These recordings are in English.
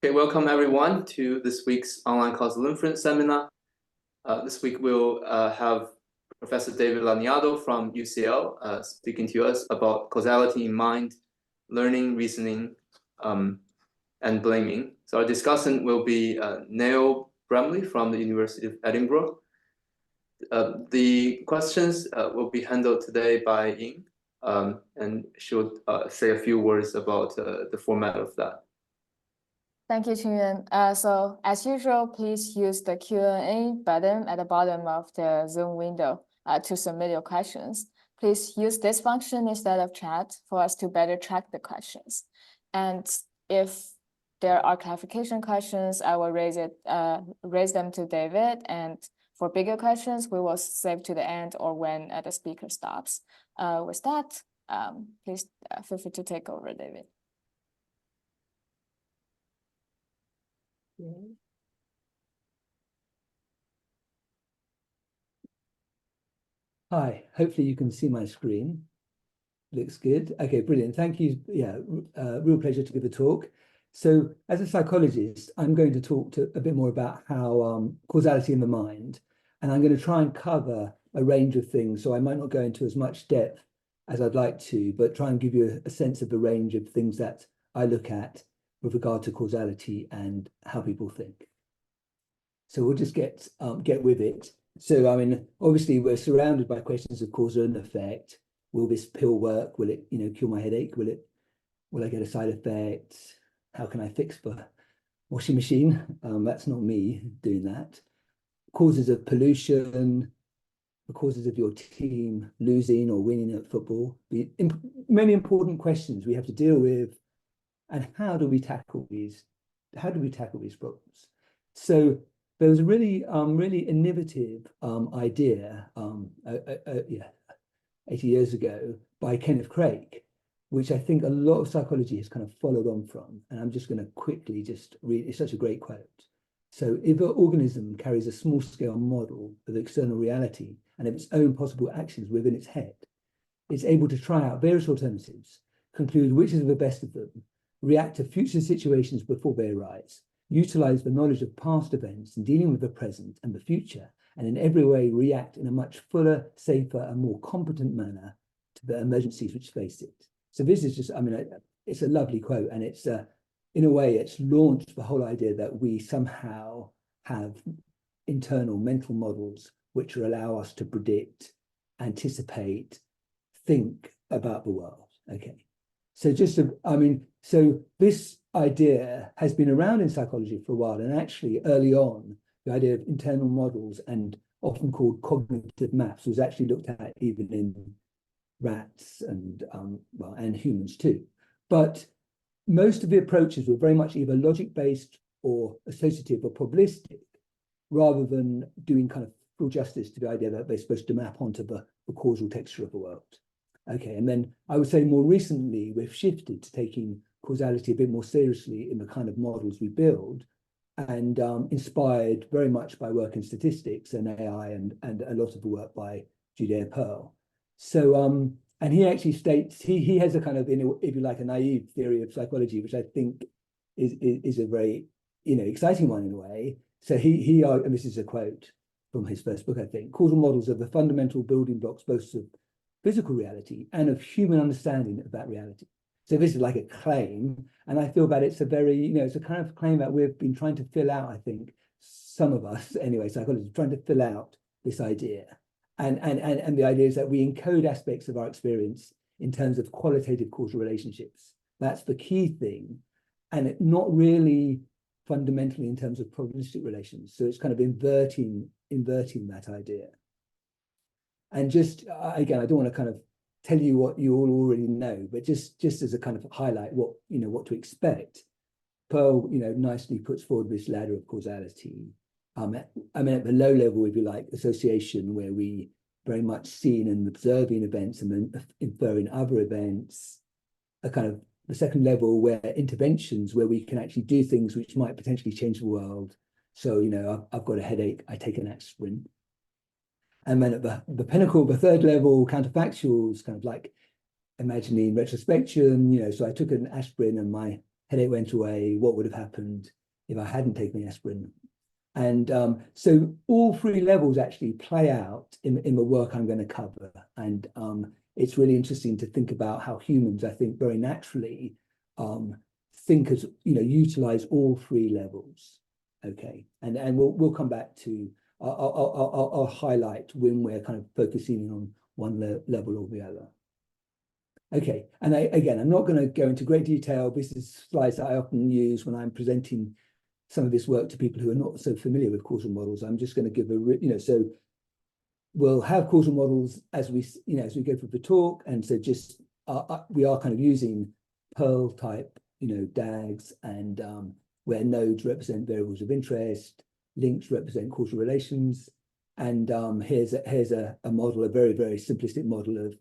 Okay, welcome everyone to this week's online causal inference seminar. This week we'll have Professor David Lagnado from UCL speaking to us about causality in mind, learning, reasoning, and blaming. So our discussant will be Neil Bramley from the University of Edinburgh. The questions will be handled today by Ying, and she'll say a few words about the format of that. Thank you, Qingyuan. So as usual, please use the Q&A button at the bottom of the Zoom window to submit your questions. Please use this function instead of chat for us to better track the questions. And if there are clarification questions, I will raise them to David. And for bigger questions, we will save to the end or when the speaker stops. With that, please feel free to take over, David. Hi, hopefully you can see my screen. Looks good. Okay, brilliant. Thank you. Yeah, real pleasure to give a talk. So as a psychologist, I'm going to talk a bit more about how causality in the mind, and I'm going to try and cover a range of things. So I might not go into as much depth as I'd like to, but try and give you a sense of the range of things that I look at with regard to causality and how people think. So we'll just get with it. So, I mean, obviously we're surrounded by questions of cause and effect. Will this pill work? Will it, cure my headache? Will I get a side effect? How can I fix the washing machine? That's not me doing that. Causes of pollution, the causes of your team losing or winning at football. Many important questions we have to deal with. And how do we tackle these? How do we tackle these problems? So there was a really innovative idea 80 years ago by Kenneth Craig, which I think a lot of psychology has kind of followed on from. And I'm just going to quickly just read, it's such a great quote. So if an organism carries a small scale model of external reality and of its own possible actions within its head, it's able to try out various alternatives, conclude which is the best of them, react to future situations before they arise, utilize the knowledge of past events in dealing with the present and the future, and in every way react in a much fuller, safer, and more competent manner to the emergencies which face it. So this is just, I mean, it's a lovely quote, and it's, in a way, it's launched the whole idea that we somehow have internal mental models which allow us to predict, anticipate, think about the world. Okay. So just, so this idea has been around in psychology for a while, and actually early on, the idea of internal models and often called cognitive maps was actually looked at even in rats and and humans too. But most of the approaches were very much either logic-based or associative or probabilistic, rather than doing kind of full justice to the idea that they're supposed to map onto the causal texture of the world. Okay, and then I would say more recently, we've shifted to taking causality a bit more seriously in the kind of models we build, and inspired very much by work in statistics and AI and a lot of the work by Judea Pearl. So, and he actually states, he has a kind of, if you like, a naive theory of psychology, which I think is a very, exciting one in a way. So and this is a quote from his first book, I think, causal models are the fundamental building blocks both of physical reality and of human understanding of that reality. So this is like a claim, and I feel that it's a very, it's a kind of claim that we've been trying to fill out, I think, some of us, anyway, psychologists, trying to fill out this idea. And the idea is that we encode aspects of our experience in terms of qualitative causal relationships. That's the key thing, and not really fundamentally in terms of probabilistic relations. So it's kind of inverting that idea. And just, again, I don't want to kind of tell you what you all already know, but just as a kind of highlight what to expect. Pearl, nicely puts forward this ladder of causality. I mean, at the low level, if you like, association, where we very much seeing and observing events and then inferring other events. A kind of the second level where interventions, where we can actually do things which might potentially change the world. So, I've got a headache, I take an aspirin. And then at the pinnacle, the third level, counterfactuals, kind of like imagining retrospection, so I took an aspirin and my headache went away, what would have happened if I hadn't taken the aspirin. And so all three levels actually play out in the work I'm going to cover. And it's really interesting to think about how humans, I think, very naturally think as, utilize all three levels. Okay, and we'll come back to, I'll highlight when we're kind of focusing on one level or the other. Okay, and I'm not going to go into great detail. This is slides that I often use when I'm presenting some of this work to people who are not so familiar with causal models. I'm just going to give so we'll have causal models as we go through the talk, and so just we are kind of using Pearl type, DAGs, and where nodes represent variables of interest, links represent causal relations, and here's a model, a very, very simplistic model of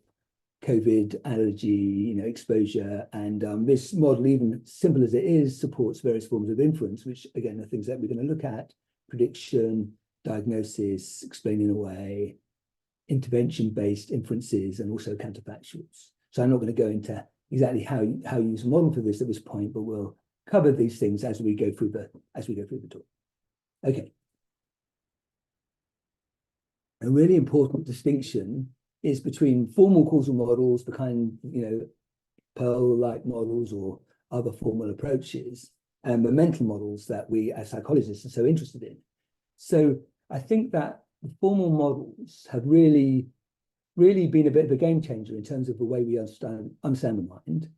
COVID, allergy, exposure. And this model, even simple as it is, supports various forms of inference, which again are things that we're going to look at: prediction, diagnosis, explaining away, intervention-based inferences, and also counterfactuals. So I'm not going to go into exactly how you use a model for this at this point, but we'll cover these things as we go through the talk. Okay. A really important distinction is between formal causal models, the kind, Pearl-like models or other formal approaches, and the mental models that we as psychologists are so interested in. So I think that the formal models have really been a bit of a game changer in terms of the way we understand the mind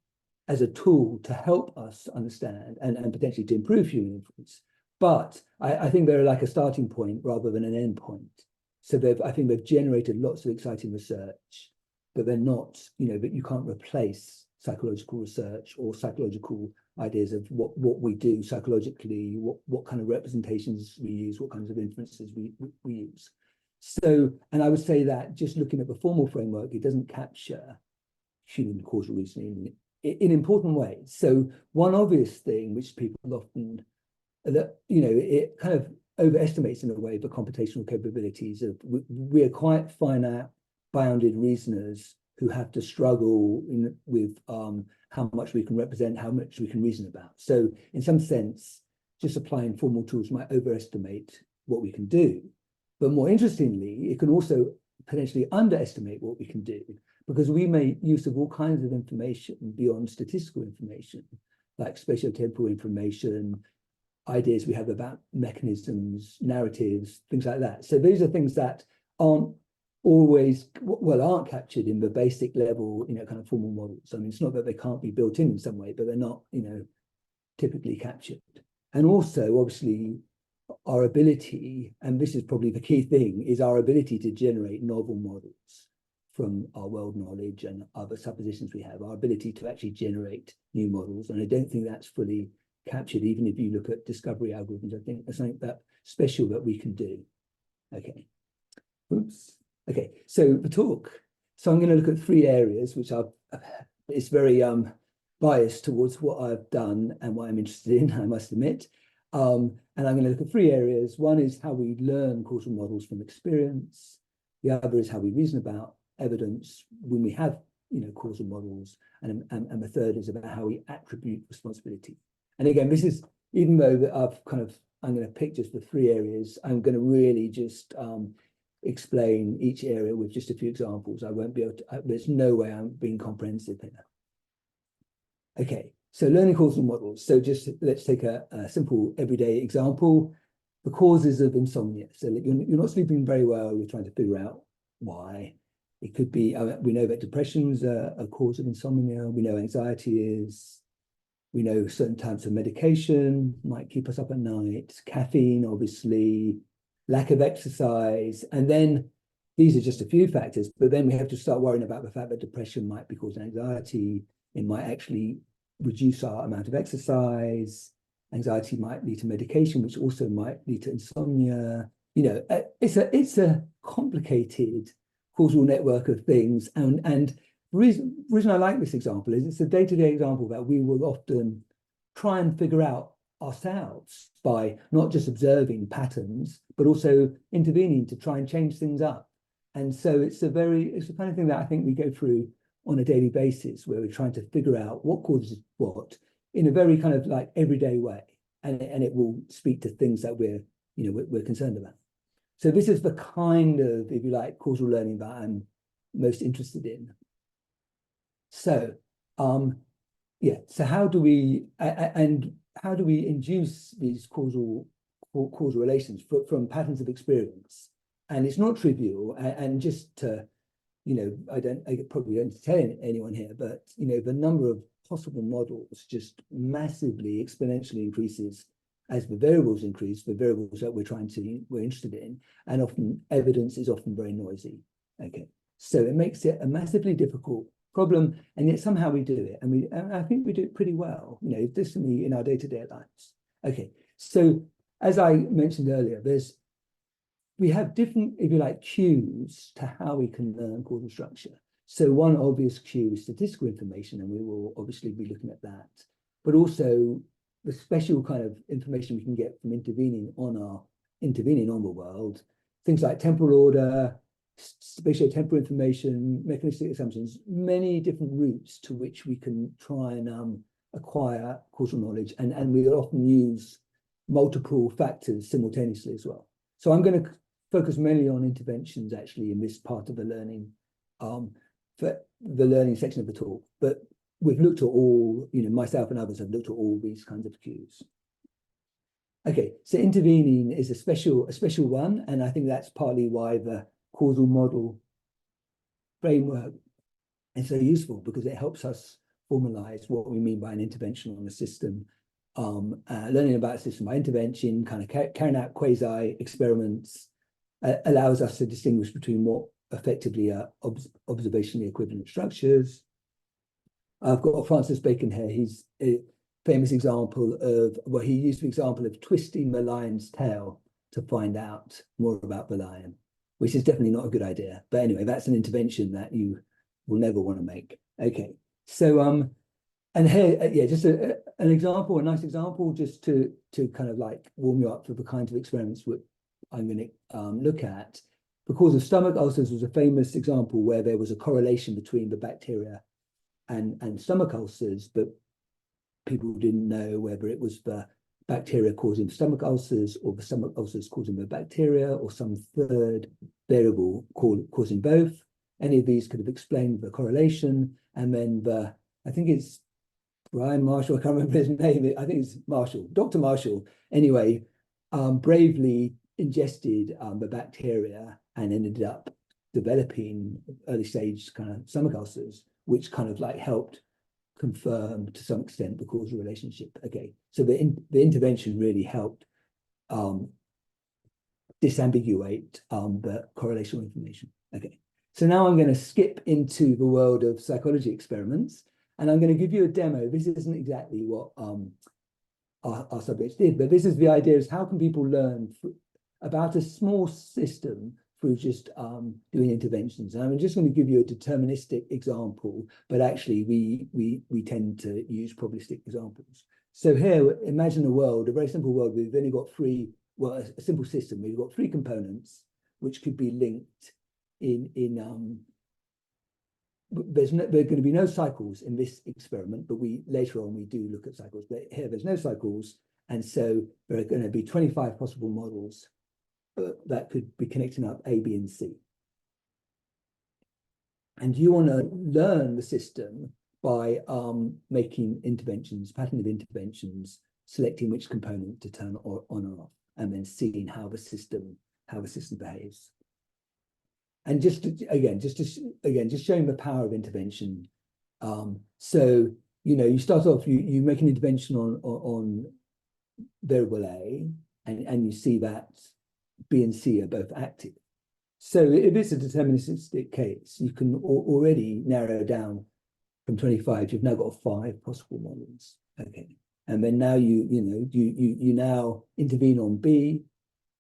as a tool to help us understand and potentially to improve human inference. But I think they're like a starting point rather than an end point. So I think they've generated lots of exciting research, but they're not, but you can't replace psychological research or psychological ideas of what we do psychologically, what kind of representations we use, what kinds of inferences we use. So, and I would say that just looking at the formal framework, it doesn't capture human causal reasoning in important ways. So one obvious thing which people often, it kind of overestimates in a way the computational capabilities of, we are quite finite bounded reasoners who have to struggle with how much we can represent, how much we can reason about. So in some sense, just applying formal tools might overestimate what we can do. But more interestingly, it can also potentially underestimate what we can do, because we make use of all kinds of information beyond statistical information, like spatiotemporal information, ideas we have about mechanisms, narratives, things like that. So these are things that aren't captured in the basic level, kind of formal models. I mean, it's not that they can't be built in some way, but they're not, typically captured. And also, obviously, our ability, and this is probably the key thing, is our ability to generate novel models from our world knowledge and other suppositions we have, our ability to actually generate new models. And I don't think that's fully captured, even if you look at discovery algorithms. I think there's something that special that we can do. Okay. Oops. Okay. So the talk. So I'm going to look at three areas, which it's very biased towards what I've done and what I'm interested in, I must admit. And I'm going to look at three areas. One is how we learn causal models from experience. The other is how we reason about evidence when we have, causal models. And the third is about how we attribute responsibility. And again, this is, even though that I'm going to pick just the three areas, I'm going to really just explain each area with just a few examples. I won't be able to, there's no way I'm being comprehensive here. Okay, so learning causal models. So just let's take a simple everyday example. The causes of insomnia. So you're not sleeping very well, you're trying to figure out why. It could be, we know that depression's a cause of insomnia. We know anxiety is. We know certain types of medication might keep us up at night, caffeine, obviously, lack of exercise. And then these are just a few factors, but then we have to start worrying about the fact that depression might be causing anxiety. It might actually reduce our amount of exercise. Anxiety might lead to medication, which also might lead to insomnia. It's a complicated causal network of things. And the reason I like this example is it's a day-to-day example that we will often try and figure out ourselves by not just observing patterns, but also intervening to try and change things up. And so it's the kind of thing that I think we go through on a daily basis, where we're trying to figure out what causes what in a very kind of like everyday way, and it will speak to things that we're concerned about. So this is the kind of, if you like, causal learning that I'm most interested in. So yeah, so how do we induce these causal relations from patterns of experience? And it's not trivial, and just to, I probably don't tell anyone here, but the number of possible models just massively exponentially increases as the variables increase, the variables that we're interested in, and often evidence is often very noisy. Okay, so it makes it a massively difficult problem, and yet somehow we do it, and I think we do it pretty well, distantly in our day-to-day lives. Okay, so as I mentioned earlier, we have different, if you like, cues to how we can learn causal structure. So one obvious cue is statistical information, and we will obviously be looking at that, but also the special kind of information we can get from intervening on the world, things like temporal order, spatiotemporal information, mechanistic assumptions, many different routes to which we can try and acquire causal knowledge, and we often use multiple factors simultaneously as well. So I'm going to focus mainly on interventions actually in this part of the learning, for the learning section of the talk, but we've looked at all, myself and others have looked at all these kinds of cues. Okay, so intervening is a special one, and I think that's partly why the causal model framework is so useful, because it helps us formalize what we mean by an intervention on a system, learning about a system by intervention, kind of carrying out quasi experiments, allows us to distinguish between what effectively are observationally equivalent structures. I've got Francis Bacon here. He's a famous example of, well, he used the example of twisting the lion's tail to find out more about the lion, which is definitely not a good idea. But anyway, that's an intervention that you will never want to make. Okay, so and here, yeah, just an example, a nice example, just to kind of like warm you up for the kinds of experiments that I'm going to look at. The cause of stomach ulcers was a famous example where there was a correlation between the bacteria and stomach ulcers, but people didn't know whether it was the bacteria causing stomach ulcers or the stomach ulcers causing the bacteria or some third variable causing both. Any of these could have explained the correlation. And then I think it's Brian Marshall, I can't remember his name, I think it's Marshall, Dr. Marshall, anyway, bravely ingested the bacteria and ended up developing early stage kind of stomach ulcers, which kind of like helped confirm to some extent the causal relationship. Okay, so the intervention really helped disambiguate the correlational information. Okay, so now I'm going to skip into the world of psychology experiments, and I'm going to give you a demo. This isn't exactly what our subjects did, but this is the idea: is how can people learn about a small system through just doing interventions. And I'm just going to give you a deterministic example, but actually we tend to use probabilistic examples. So here, imagine a world, a very simple world. We've only got a simple system. We've got three components which could be linked there are going to be no cycles in this experiment, but later on we do look at cycles. But here there's no cycles, and so there are going to be 25 possible models that could be connecting up A, B, and C. And you want to learn the system by making interventions, pattern of interventions, selecting which component to turn on or off, and then seeing how the system behaves. And just showing the power of intervention. So you start off, you make an intervention on variable A, and you see that B and C are both active. So if it's a deterministic case, you can already narrow down from 25. You've now got 5 possible models. Okay, and then now you now intervene on B,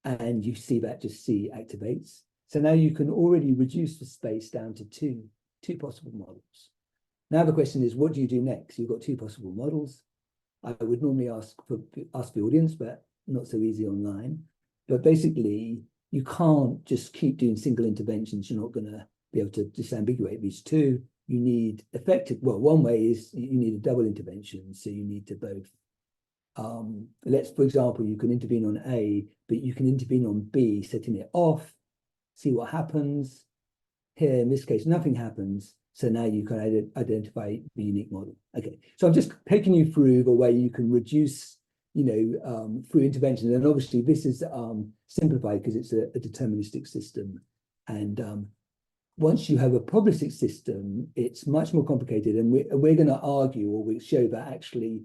and you see that just C activates. So now you can already reduce the space down to two possible models. Now the question is, what do you do next? You've got 2 possible models. I would normally ask the audience, but not so easy online. But basically, you can't just keep doing single interventions. You're not going to be able to disambiguate these 2. you need effective, well, one way is you need a double intervention. So you need to both, for example, you can intervene on A, but you can intervene on B, setting it off, see what happens. Here, in this case, nothing happens. So now you can identify the unique model. Okay, so I'm just taking you through the way you can reduce, through intervention. And obviously this is simplified because it's a deterministic system. And once you have a probabilistic system, it's much more complicated. And we're going to argue, or we'll show that actually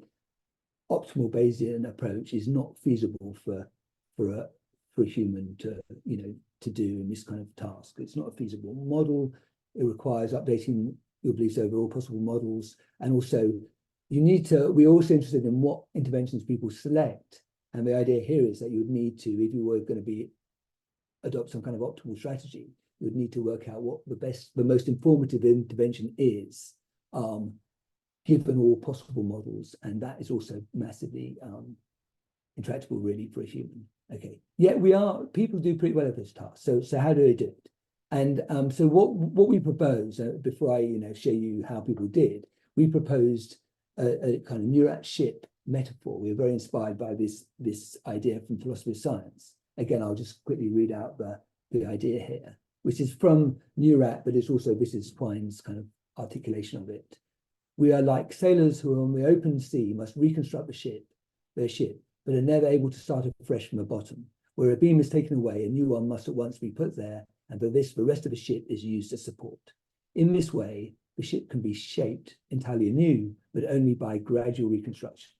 optimal Bayesian approach is not feasible for a human to do in this kind of task. It's not a feasible model. It requires updating your beliefs over all possible models. And also, we're also interested in what interventions people select. And the idea here is that you would need to, if you were going to adopt some kind of optimal strategy, you would need to work out what the most informative intervention is, given all possible models. And that is also massively intractable, really, for a human. Okay, yeah, people do pretty well at this task. So how do they do it? And so what we propose, before I show you how people did, we proposed a kind of Neurat ship metaphor. We were very inspired by this idea from philosophy of science. Again, I'll just quickly read out the idea here, which is from Neurat, but this is Quine's kind of articulation of it. We are like sailors who on the open sea must reconstruct their ship, but are never able to start afresh from the bottom. Where a beam is taken away, a new one must at once be put there, and for this, the rest of the ship is used as support. In this way, the ship can be shaped entirely anew, but only by gradual reconstruction.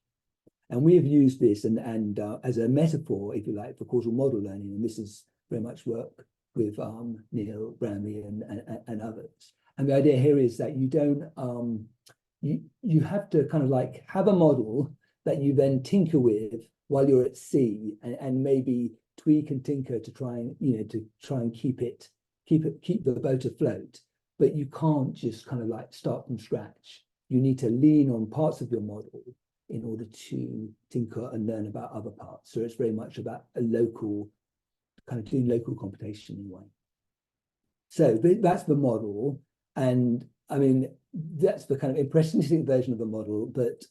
And we have used this and as a metaphor, if you like, for causal model learning, and this is very much work with Neil, Bramley, and others. And the idea here is that you don't, you have to kind of like have a model that you then tinker with while you're at sea, and maybe tweak and tinker to try and keep the boat afloat. But you can't just kind of like start from scratch. You need to lean on parts of your model in order to tinker and learn about other parts. So it's very much about a local, kind of doing local computation in a way. So that's the model. And I mean, that's the kind of impressionistic version of the model, but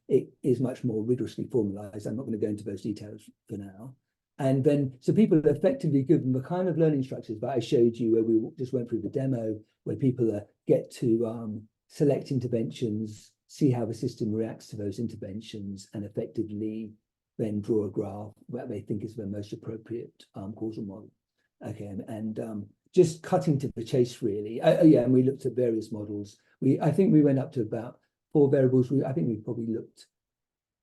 it is much more rigorously formalized. I'm not going to go into those details for now. And then, so people are effectively given the kind of learning structures that I showed you, where we just went through the demo, where people get to select interventions, see how the system reacts to those interventions, and effectively then draw a graph that they think is the most appropriate causal model. Okay, and just cutting to the chase, really. Yeah, and we looked at various models. I think we went up to about 4 variables. I think we probably looked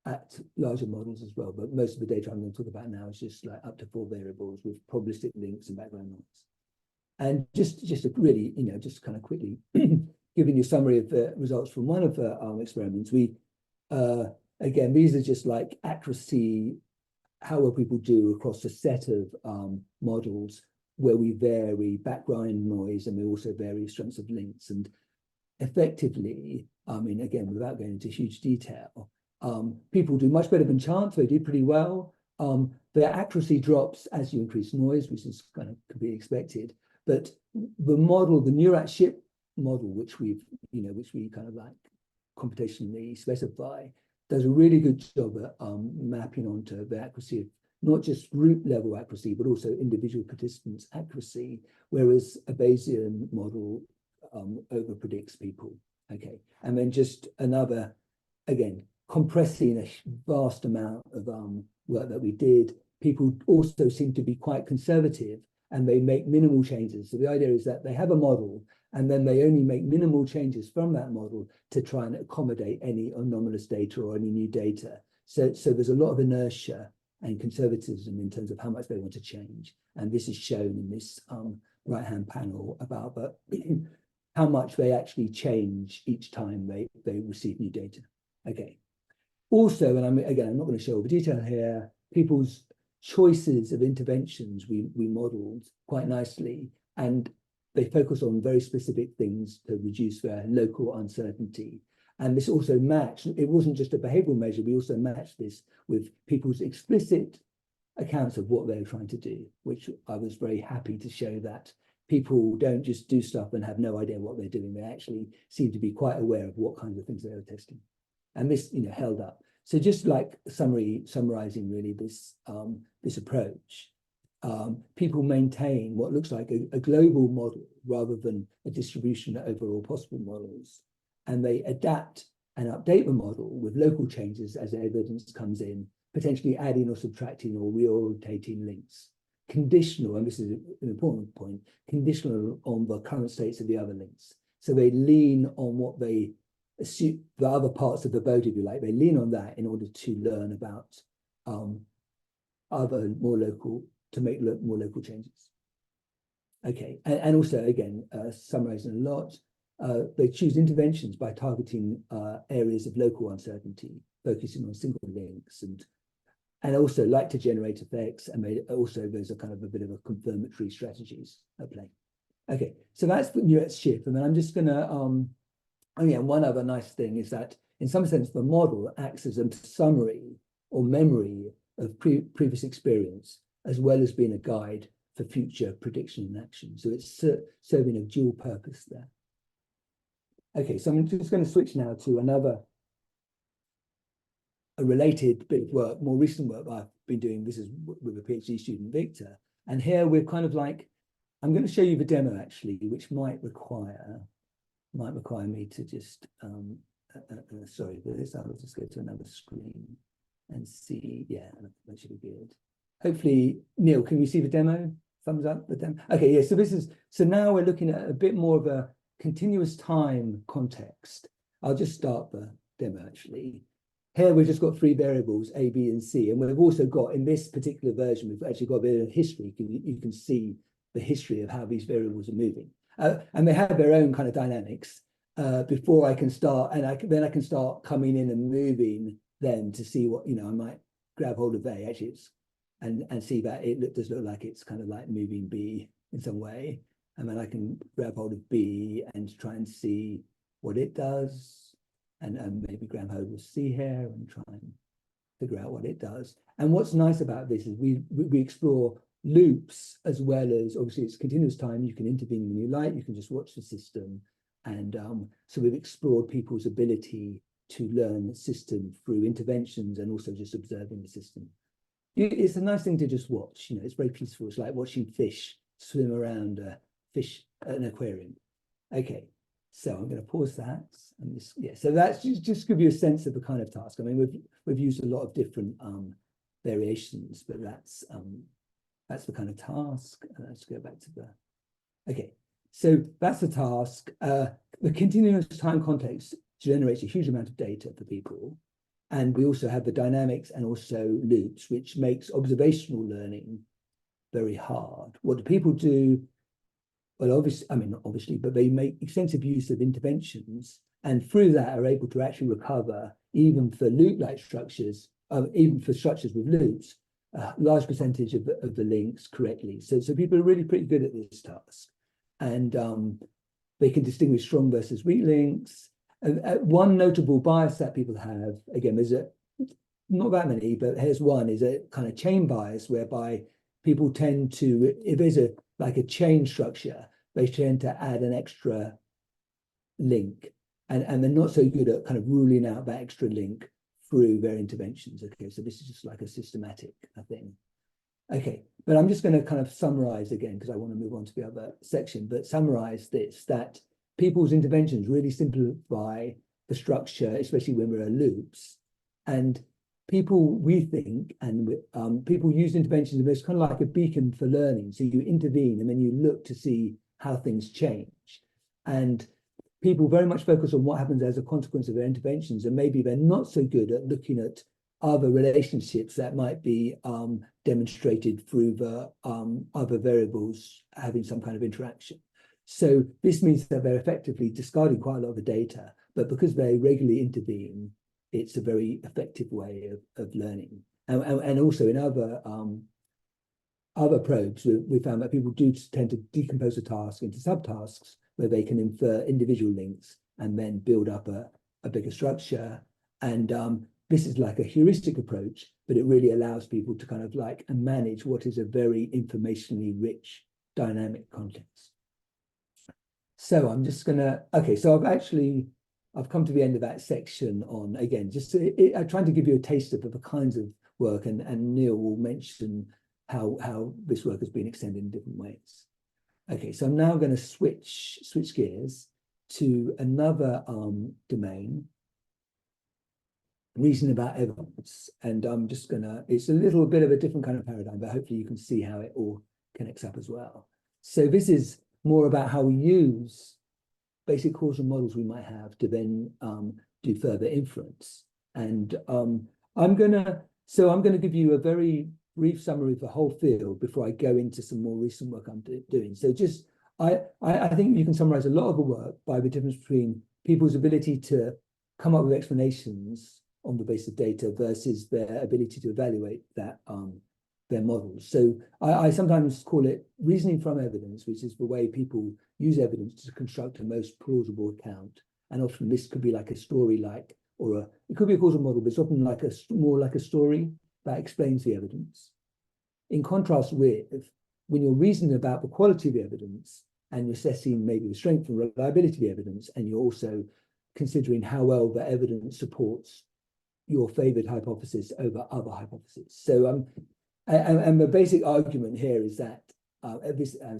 at larger models as well, but most of the data I'm going to talk about now is just like up to 4 variables with probabilistic links and background noise. And just to really, just kind of quickly giving you a summary of the results from one of the experiments. We, again, these are just like accuracy, how well people do across a set of models where we vary background noise and we also vary strengths of links. And effectively, I mean, again, without going into huge detail, people do much better than chance. They do pretty well. Their accuracy drops as you increase noise, which is kind of could be expected. But the model, the Neurat ship model, which we kind of like computationally specify, does a really good job at mapping onto the accuracy of not just group level accuracy, but also individual participants' accuracy, whereas a Bayesian model over predicts people. Okay, and then just another, again, compressing a vast amount of work that we did. People also seem to be quite conservative and they make minimal changes. So the idea is that they have a model and then they only make minimal changes from that model to try and accommodate any anomalous data or any new data. So there's a lot of inertia and conservatism in terms of how much they want to change. And this is shown in this right-hand panel about how much they actually change each time they receive new data. Okay. Also, and I'm not going to show all the detail here, people's choices of interventions we modeled quite nicely, and they focus on very specific things to reduce their local uncertainty. And this also matched, it wasn't just a behavioral measure, we also matched this with people's explicit accounts of what they're trying to do, which I was very happy to show that people don't just do stuff and have no idea what they're doing. They actually seem to be quite aware of what kinds of things they were testing. And this, held up. So just like summarizing really this approach, people maintain what looks like a global model rather than a distribution over all possible models. And they adapt and update the model with local changes as evidence comes in, potentially adding or subtracting or reorientating links. Conditional, and this is an important point, conditional on the current states of the other links. So they lean on what they assume, the other parts of the boat, if you like, they lean on that in order to learn about other more local, to make more local changes. Okay, and also, again, summarizing a lot, they choose interventions by targeting areas of local uncertainty, focusing on single links, and also like to generate effects, and there's a kind of a bit of a confirmatory strategies at play. Okay, so that's the Nuet's shift, and then I'm just gonna, one other nice thing is that in some sense the model acts as a summary or memory of previous experience, as well as being a guide for future prediction and action. So it's serving a dual purpose there. Okay, so I'm just going to switch now to a related bit of work, more recent work I've been doing. This is with a PhD student, Victor. And here we're kind of like, I'm going to show you the demo actually, which might require me to just, sorry for this, I'll just go to another screen and see, yeah, that should be good. Hopefully, Neil, can we see the demo? Thumbs up, the demo. Okay, yeah, so now we're looking at a bit more of a continuous time context. I'll just start the demo actually. Here we've just got 3 variables, A, B, and C, and we've also got, in this particular version, we've actually got a bit of history. You can see the history of how these variables are moving. And they have their own kind of dynamics before I can start, and then I can start coming in and moving them to see what, I might grab hold of A, actually it's, and see that it does look like it's kind of like moving B in some way. And then I can grab hold of B and try and see what it does. And maybe grab hold of C here and try and figure out what it does. And what's nice about this is we explore loops as well as, obviously it's continuous time, you can intervene when you like, you can just watch the system. And so we've explored people's ability to learn the system through interventions and also just observing the system. It's a nice thing to just watch, it's very peaceful. It's like watching fish swim around an aquarium. Okay, so I'm going to pause that. And so that's just give you a sense of the kind of task. I mean, we've used a lot of different variations, but that's the kind of task. Let's go back to okay. So that's the task. The continuous time context generates a huge amount of data for people. And we also have the dynamics and also loops, which makes observational learning very hard. What do people do? Well, not obviously, but they make extensive use of interventions, and through that are able to actually recover, even for loop-like structures, even for structures with loops, a large percentage of the links correctly. So people are really pretty good at this task. And they can distinguish strong versus weak links. One notable bias that people have, again, there's not that many, but here's one, is a kind of chain bias, whereby people tend to, if there's like a chain structure, they tend to add an extra link, and they're not so good at kind of ruling out that extra link through their interventions. Okay, so this is just like a systematic thing. Okay, but I'm just going to kind of summarize again, because I want to move on to the other section, but summarize this, that people's interventions really simplify the structure, especially when we're at loops. And people, we think, and people use interventions as kind of like a beacon for learning. So you intervene and then you look to see how things change. And people very much focus on what happens as a consequence of their interventions, and maybe they're not so good at looking at other relationships that might be demonstrated through the other variables having some kind of interaction. So this means that they're effectively discarding quite a lot of the data, but because they regularly intervene, it's a very effective way of learning. And also in other probes, we found that people do tend to decompose a task into subtasks where they can infer individual links and then build up a bigger structure. And this is like a heuristic approach, but it really allows people to kind of like manage what is a very informationally rich dynamic context. So I'm just gonna, okay, so I've come to the end of that section on, again, just I'm trying to give you a taste of the kinds of work, and Neil will mention how this work has been extended in different ways. Okay, so I'm now going to switch gears to another domain, reason about evidence. And I'm just gonna, it's a little bit of a different kind of paradigm, but hopefully you can see how it all connects up as well. So this is more about how we use basic causal models we might have to then do further inference. And I'm gonna give you a very brief summary of the whole field before I go into some more recent work I'm doing. So just, I think you can summarize a lot of the work by the difference between people's ability to come up with explanations on the basis of data versus their ability to evaluate that their models. So I sometimes call it reasoning from evidence, which is the way people use evidence to construct a most plausible account. And often this could be like a story, it could be a causal model, but it's often like more like a story that explains the evidence. In contrast with when you're reasoning about the quality of the evidence and you're assessing maybe the strength and reliability of the evidence, and you're also considering how well the evidence supports your favored hypothesis over other hypotheses. So and the basic argument here is that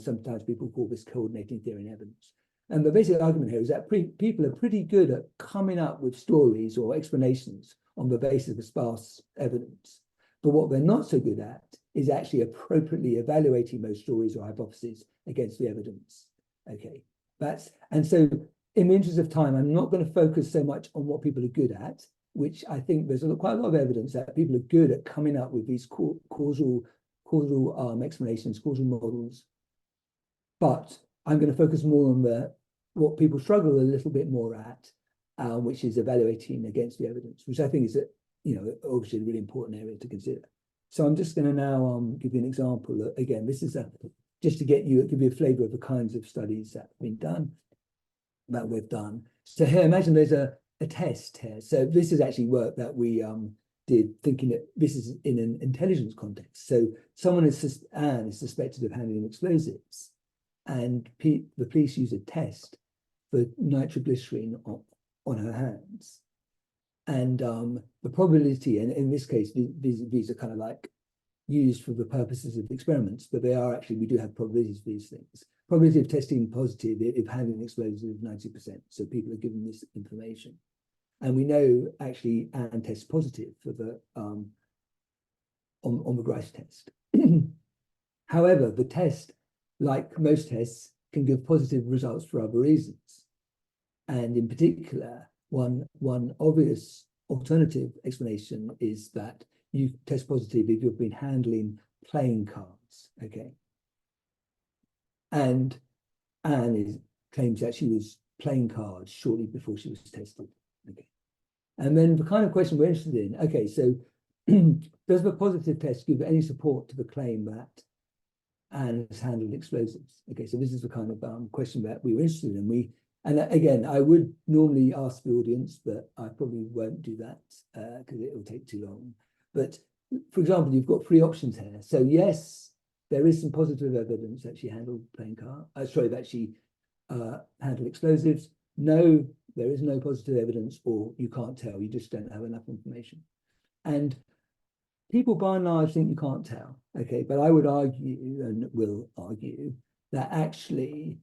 sometimes people call this coordinating theory in evidence. And the basic argument here is that people are pretty good at coming up with stories or explanations on the basis of sparse evidence. But what they're not so good at is actually appropriately evaluating those stories or hypotheses against the evidence. Okay, and so in the interest of time, I'm not going to focus so much on what people are good at, which I think there's quite a lot of evidence that people are good at coming up with these causal explanations, causal models. But I'm going to focus more on what people struggle a little bit more at, which is evaluating against the evidence, which I think is obviously a really important area to consider. So I'm just going to now give you an example. Again, this is just to give you a flavor of the kinds of studies that have been done, that we've done. So here, imagine there's a test here. So this is actually work that we did, thinking that this is in an intelligence context. So someone is suspected of handling explosives, and the police use a test for nitroglycerin on her hands. And the probability, and in this case, these are kind of like used for the purposes of experiments, but they are actually, we do have probabilities for these things. Probability of testing positive if handling explosives is 90%. So people are given this information. And we know actually Anne tests positive for the on the Grice test. However, the test, like most tests, can give positive results for other reasons. And in particular, one obvious alternative explanation is that you test positive if you've been handling playing cards. Okay. And Anne claims that she was playing cards shortly before she was tested. Okay. And then the kind of question we're interested in, okay, so does the positive test give any support to the claim that Anne has handled explosives? Okay, so this is the kind of question that we were interested in. And again, I would normally ask the audience, but I probably won't do that because it will take too long. But for example, you've got three options here. So yes, there is some positive evidence that she handled playing cards. That she handled explosives. No, there is no positive evidence, or you can't tell. You just don't have enough information. And people by and large think you can't tell. Okay, but I would argue, and will argue, that actually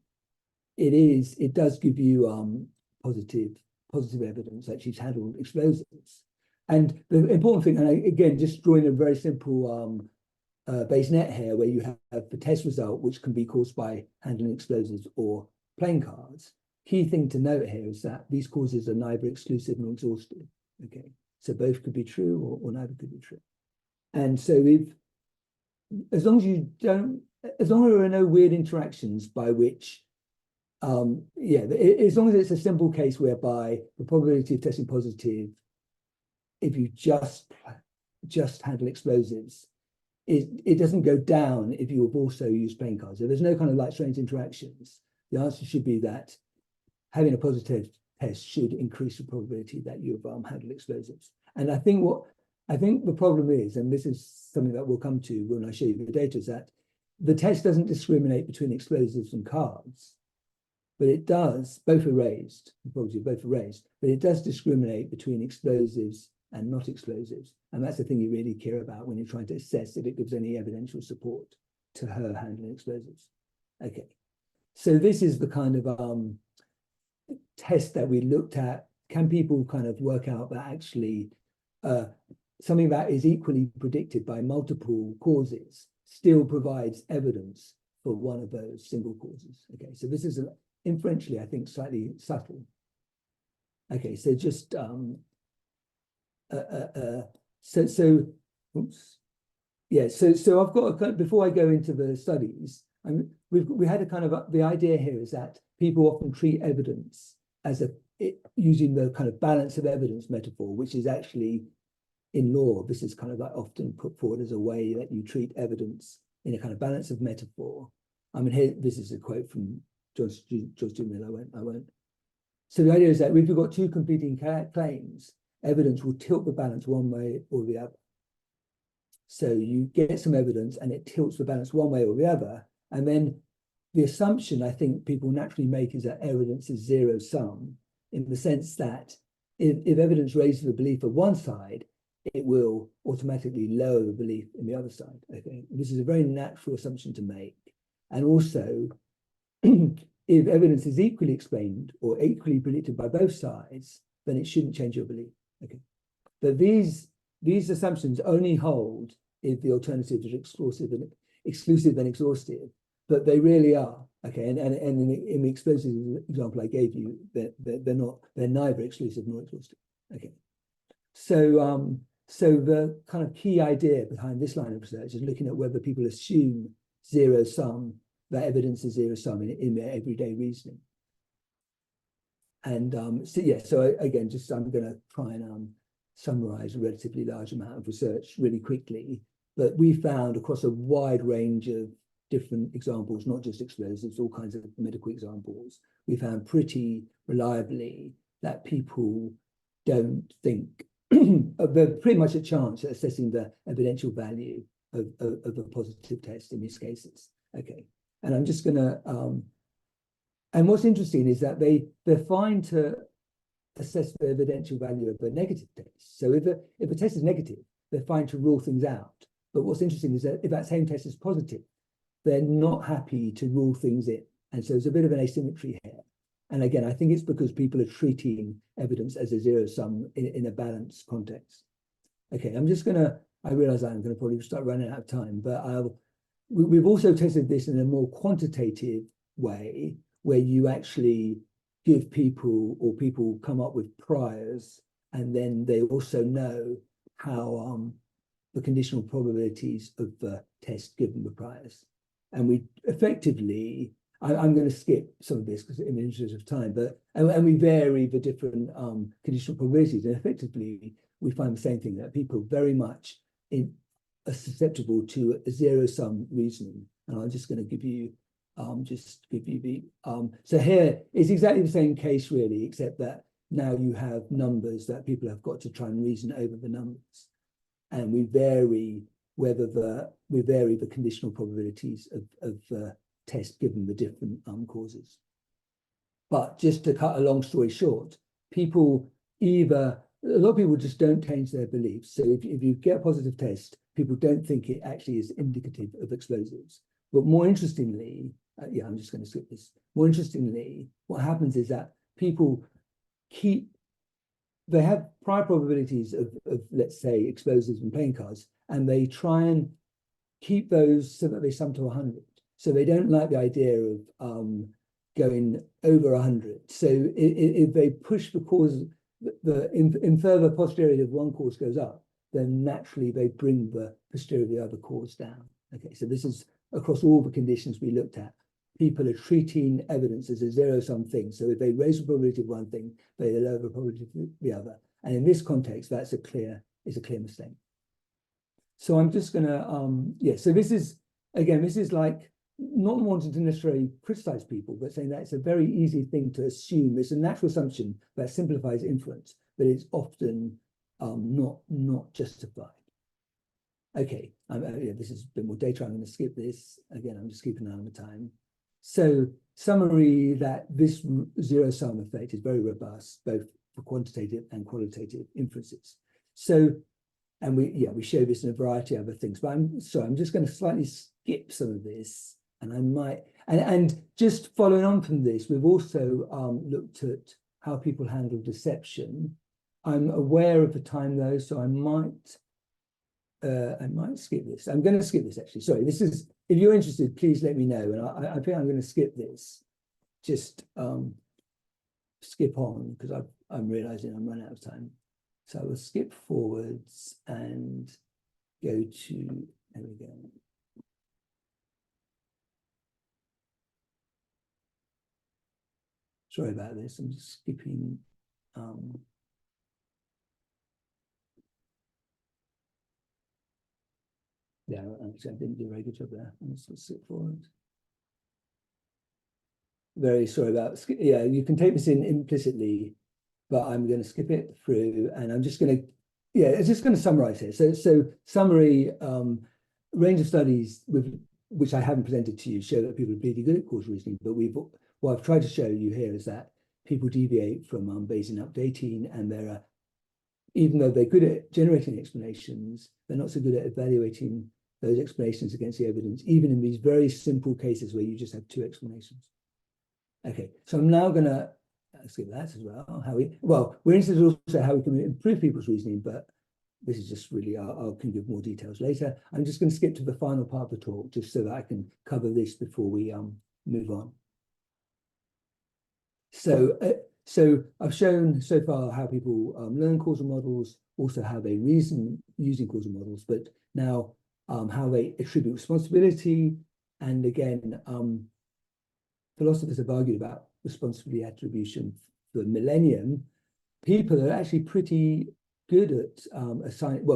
it does give you positive evidence that she's handled explosives. And the important thing, and again, just drawing a very simple base net here, where you have the test result, which can be caused by handling explosives or playing cards. Key thing to note here is that these causes are neither exclusive nor exhaustive. Okay, so both could be true or neither could be true. And so as long as there are no weird interactions by which, as long as it's a simple case whereby the probability of testing positive, if you just handle explosives, it doesn't go down if you have also used playing cards. So there's no kind of like strange interactions. The answer should be that having a positive test should increase the probability that you've handled explosives. And I think the problem is, and this is something that we'll come to when I show you the data, is that the test doesn't discriminate between explosives and cards, but it does, both are raised, probably both are raised, but it does discriminate between explosives and not explosives. And that's the thing you really care about when you're trying to assess if it gives any evidential support to her handling explosives. Okay, so this is the kind of test that we looked at. Can people kind of work out that actually something that is equally predicted by multiple causes still provides evidence for one of those single causes? Okay, so this is inferentially, I think, slightly subtle. Okay, so just oops. Yeah, so I've got a, before I go into the studies, we had a kind of the idea here is that people often treat evidence as using the kind of balance of evidence metaphor, which is actually in law, this is kind of like often put forward as a way that you treat evidence in a kind of balance of metaphor. I mean, here, this is a quote from George Mill. I won't. So the idea is that if you've got two competing claims, evidence will tilt the balance one way or the other. So you get some evidence and it tilts the balance one way or the other. And then the assumption I think people naturally make is that evidence is zero sum, in the sense that if evidence raises the belief of one side, it will automatically lower the belief in the other side. I think this is a very natural assumption to make. And also, if evidence is equally explained or equally predicted by both sides, then it shouldn't change your belief. Okay, but these assumptions only hold if the alternatives are exclusive and exhaustive, but they really are. Okay, and in the explosive example I gave you, they're neither exclusive nor exhaustive. Okay, so the kind of key idea behind this line of research is looking at whether people assume zero sum, that evidence is zero sum in their everyday reasoning. And so again, I'm going to try and summarize a relatively large amount of research really quickly. But we found across a wide range of different examples, not just explosives, all kinds of medical examples, we found pretty reliably that people don't think, they're pretty much a chance at assessing the evidential value of a positive test in these cases. Okay, and I'm just going to, and what's interesting is that they're fine to assess the evidential value of a negative test. So if a test is negative, they're fine to rule things out. But what's interesting is that if that same test is positive, they're not happy to rule things in. And so there's a bit of an asymmetry here. And again, I think it's because people are treating evidence as a zero sum in a balanced context. Okay, I realize I'm going to probably start running out of time, but we've also tested this in a more quantitative way, where you actually give people, or people come up with priors, and then they also know how the conditional probabilities of the test given the priors. And we effectively, I'm going to skip some of this because in the interest of time, but and we vary the different conditional probabilities, and effectively we find the same thing, that people very much are susceptible to a zero sum reasoning. And I'm just going to give you so here it's exactly the same case really, except that now you have numbers that people have got to try and reason over the numbers, and we vary the conditional probabilities of the test given the different causes. But just to cut a long story short, a lot of people just don't change their beliefs. So if you get a positive test, people don't think it actually is indicative of explosives. But more interestingly, I'm just going to skip this. More interestingly, what happens is that people they have prior probabilities of let's say explosives and playing cards, and they try and keep those so that they sum to 100. So they don't like the idea of going over 100. So if they push the cause, infer the posteriority of one cause goes up, then naturally they bring the posteriority of the other cause down. Okay, so this is across all the conditions we looked at. People are treating evidence as a zero-sum thing. So if they raise the probability of one thing, they lower the probability of the other. And in this context, that's a clear mistake. So I'm just gonna, so this is like not wanting to necessarily criticize people, but saying that it's a very easy thing to assume. It's a natural assumption that simplifies inference, but it's often not justified. Okay, this is a bit more data. I'm going to skip this. Again, I'm just keeping an eye on the time. So summary that this zero-sum effect is very robust, both for quantitative and qualitative inferences. So, and we show this in a variety of other things, but I'm just going to slightly skip some of this, and I might, and just following on from this, we've also looked at how people handle deception. I'm aware of the time though, so I might skip this. I'm going to skip this actually. Sorry, this is, if you're interested, please let me know. And I think I'm going to skip this. Just skip on because I'm realizing I'm running out of time. So I will skip forwards and go to, there we go. Sorry about this. I'm just skipping. Yeah, actually, I didn't do a very good job there. Let's skip forward. Very sorry about, yeah, you can take this in implicitly, but I'm going to skip it through, and I'm just going to, yeah, it's just going to summarize here. So summary, range of studies with which I haven't presented to you show that people are pretty good at causal reasoning, but what I've tried to show you here is that people deviate from Bayesian updating, and there are, even though they're good at generating explanations, they're not so good at evaluating those explanations against the evidence, even in these very simple cases where you just have two explanations. Okay, so I'm now going to skip that as well. We're interested also how we can improve people's reasoning, but this is just really, I can give more details later. I'm just going to skip to the final part of the talk, just so that I can cover this before we move on. So I've shown so far how people learn causal models, also how they reason using causal models, but now how they attribute responsibility. And again, philosophers have argued about responsibility attribution for millennium. People are actually pretty good at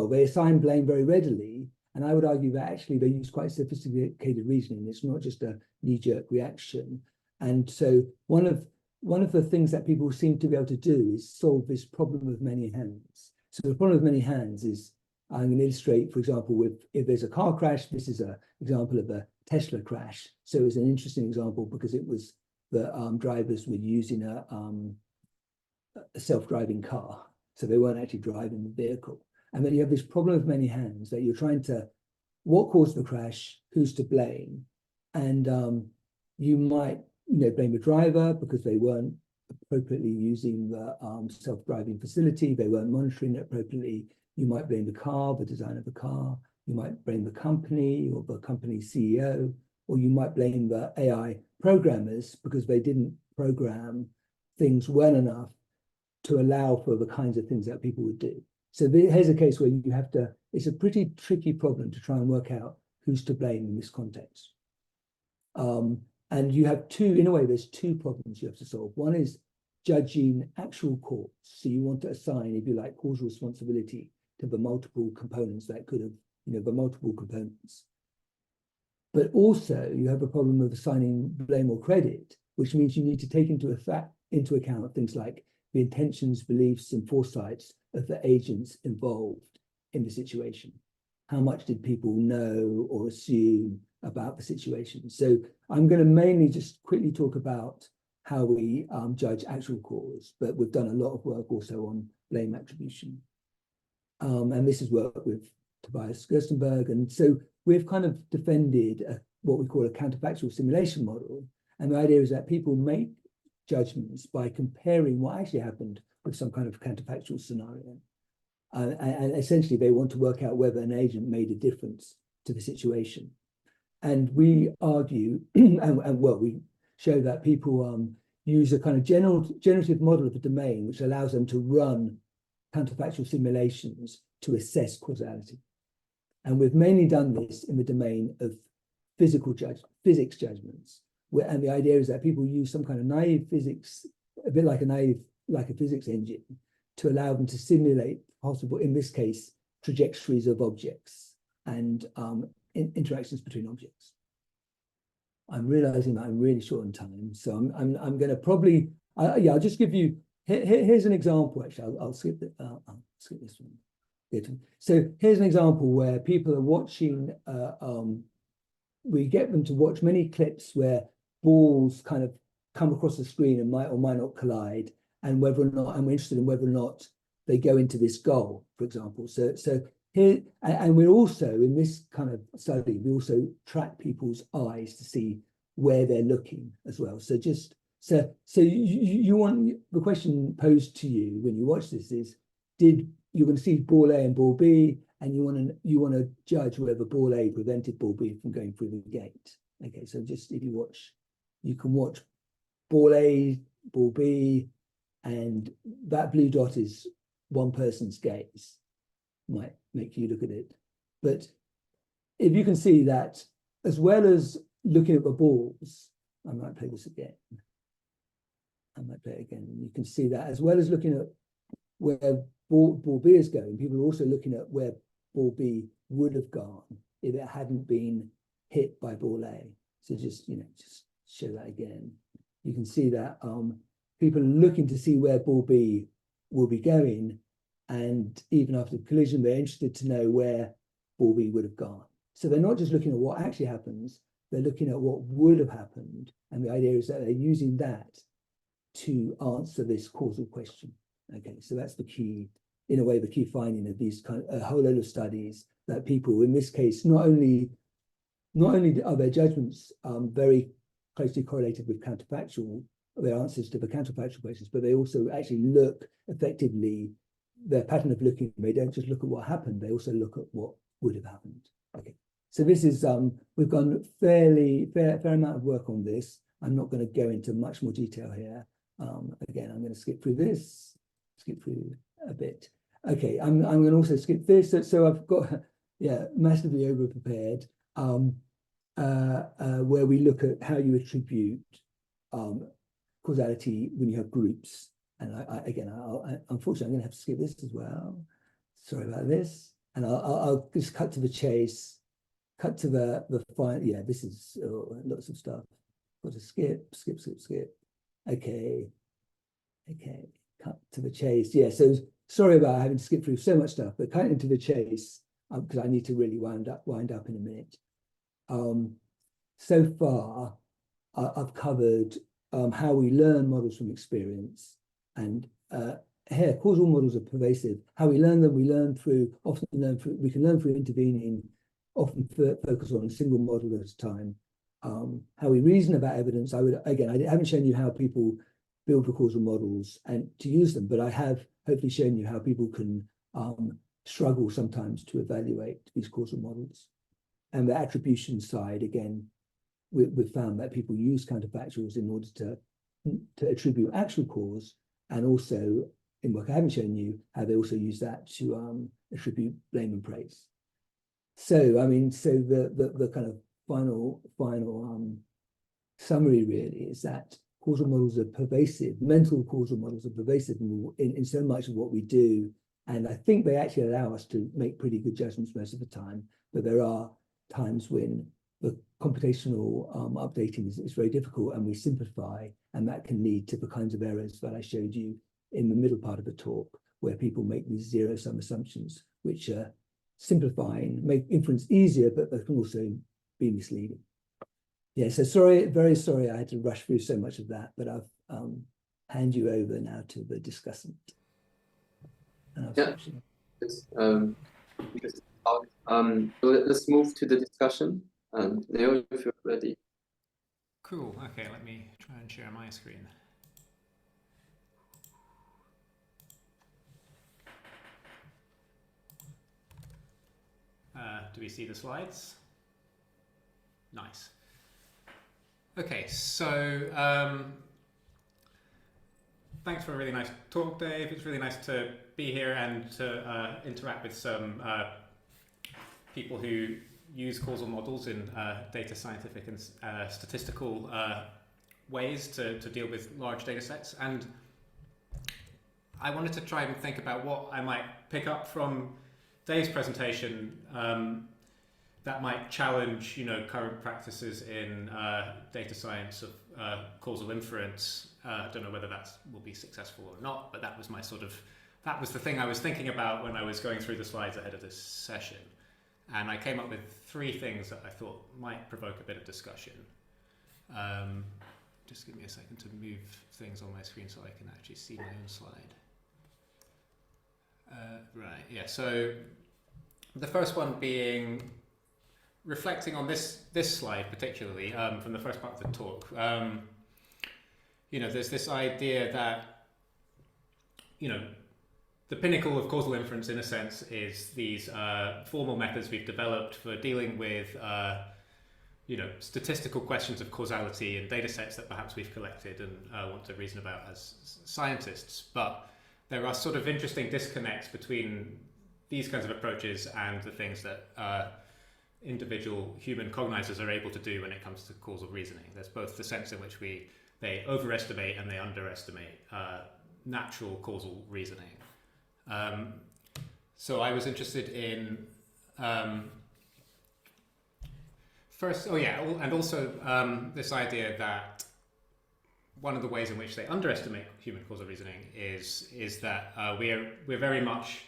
they assign blame very readily. And I would argue that actually they use quite sophisticated reasoning. It's not just a knee-jerk reaction. And so one of the things that people seem to be able to do is solve this problem of many hands. So the problem of many hands is, I'm going to illustrate, for example, if there's a car crash, this is an example of a Tesla crash. So it was an interesting example because it was the drivers were using a self-driving car. So they weren't actually driving the vehicle. And then you have this problem of many hands that you're trying to, what caused the crash, who's to blame? And you might blame the driver because they weren't appropriately using the self-driving facility. They weren't monitoring it appropriately. You might blame the car, the design of the car. You might blame the company or the company's CEO, or you might blame the AI programmers because they didn't program things well enough to allow for the kinds of things that people would do. So here's a case where you have to, it's a pretty tricky problem to try and work out who's to blame in this context. And you have in a way, there's two problems you have to solve. One is judging actual cause. So you want to assign, if you like, causal responsibility to the multiple components that could have, the multiple components. But also you have a problem of assigning blame or credit, which means you need to take into account things like the intentions, beliefs, and foresights of the agents involved in the situation. How much did people know or assume about the situation? So I'm going to mainly just quickly talk about how we judge actual cause, but we've done a lot of work also on blame attribution. And this is work with Tobias Gerstenberg. And so we've kind of defended what we call a counterfactual simulation model. And the idea is that people make judgments by comparing what actually happened with some kind of counterfactual scenario. And essentially, they want to work out whether an agent made a difference to the situation. And we argue, we show that people use a kind of generative model of the domain, which allows them to run counterfactual simulations to assess causality. And we've mainly done this in the domain of physics judgments. And the idea is that people use some kind of naive physics, a bit like a physics engine, to allow them to simulate possible, in this case, trajectories of objects and interactions between objects. I'm realizing that I'm really short on time, so I'm going to probably, I'll just give you, here's an example, actually, I'll skip this one. So here's an example where people are watching, we get them to watch many clips where balls kind of come across the screen and might or might not collide, and whether or not, and we're interested in whether or not they go into this goal, for example. So here, and we're also, in this kind of study, we also track people's eyes to see where they're looking as well. So you want, the question posed to you when you watch this is, you're going to see ball A and ball B, and you want to judge whether ball A prevented ball B from going through the gate. Okay, so just if you watch, you can watch ball A, ball B, and that blue dot is one person's gaze, might make you look at it. But if you can see that, as well as looking at the balls, I might play this again. I might play it again. You can see that as well as looking at where ball B is going, people are also looking at where ball B would have gone if it hadn't been hit by ball A. So just show that again. You can see that people are looking to see where ball B will be going, and even after the collision, they're interested to know where ball B would have gone. So they're not just looking at what actually happens, they're looking at what would have happened. And the idea is that they're using that to answer this causal question. Okay, so that's the key, in a way, the key finding of these kind of a whole load of studies, that people, in this case, not only are their judgments very closely correlated with counterfactual, their answers to the counterfactual questions, but they also actually look effectively, their pattern of looking, they don't just look at what happened, they also look at what would have happened. Okay, so this is, we've gone fair amount of work on this. I'm not going to go into much more detail here. Again, I'm going to skip through this, skip through a bit. Okay, I'm going to also skip this. So I've got, massively over prepared, where we look at how you attribute causality when you have groups. And unfortunately, I'm going to have to skip this as well. Sorry about this. And I'll just cut to the chase, cut to the final. Yeah, this is lots of stuff. Got to skip. Okay, cut to the chase. Yeah, so sorry about having to skip through so much stuff, but cutting to the chase, because I need to really wind up in a minute. So far, I've covered how we learn models from experience, and here causal models are pervasive. How we learn them, we can learn through intervening, often focus on a single model at a time. How we reason about evidence, I haven't shown you how people build the causal models and to use them, but I have hopefully shown you how people can struggle sometimes to evaluate these causal models. And the attribution side, again, we've found that people use counterfactuals in order to attribute actual cause, and also, in work I haven't shown you, how they also use that to attribute blame and praise. So, I mean, so the kind of final summary really is that causal models are pervasive, mental causal models are pervasive in so much of what we do. And I think they actually allow us to make pretty good judgments most of the time, but there are times when the computational updating is very difficult, and we simplify, and that can lead to the kinds of errors that I showed you in the middle part of the talk, where people make these zero-sum assumptions, which are simplifying, make inference easier, but they can also be misleading. Yeah, so sorry, very sorry I had to rush through so much of that, but I've hand you over now to the discussant. Yeah, so let's move to the discussion. Leo, if you're ready. Cool. Okay, let me try and share my screen. Do we see the slides? Nice. Okay, so thanks for a really nice talk, Dave. It's really nice to be here and to interact with some people who use causal models in data scientific and statistical ways to deal with large data sets. And I wanted to try and think about what I might pick up from Dave's presentation that might challenge, current practices in data science of causal inference. I don't know whether that will be successful or not, but that was that was the thing I was thinking about when I was going through the slides ahead of this session. And I came up with 3 things that I thought might provoke a bit of discussion. Just give me a second to move things on my screen so I can actually see my own slide. Right, yeah, so the first one being reflecting on this slide particularly, from the first part of the talk. There's this idea that, the pinnacle of causal inference in a sense is these formal methods we've developed for dealing with statistical questions of causality and data sets that perhaps we've collected and want to reason about as scientists. But there are sort of interesting disconnects between these kinds of approaches and the things that individual human cognizers are able to do when it comes to causal reasoning. There's both the sense in which they overestimate and they underestimate natural causal reasoning. So I was interested in this idea that one of the ways in which they underestimate human causal reasoning is that we're very much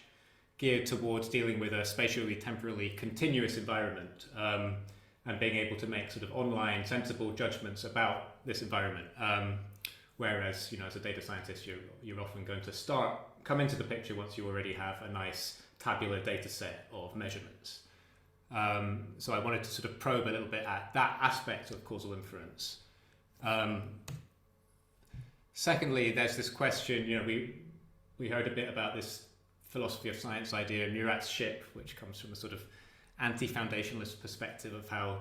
geared towards dealing with a spatially, temporally continuous environment and being able to make sort of online sensible judgments about this environment. Whereas, as a data scientist, you're often going to come into the picture once you already have a nice tabular data set of measurements. So I wanted to sort of probe a little bit at that aspect of causal inference. Secondly, there's this question, we heard a bit about this philosophy of science idea, Murat's ship, which comes from a sort of anti-foundationalist perspective of how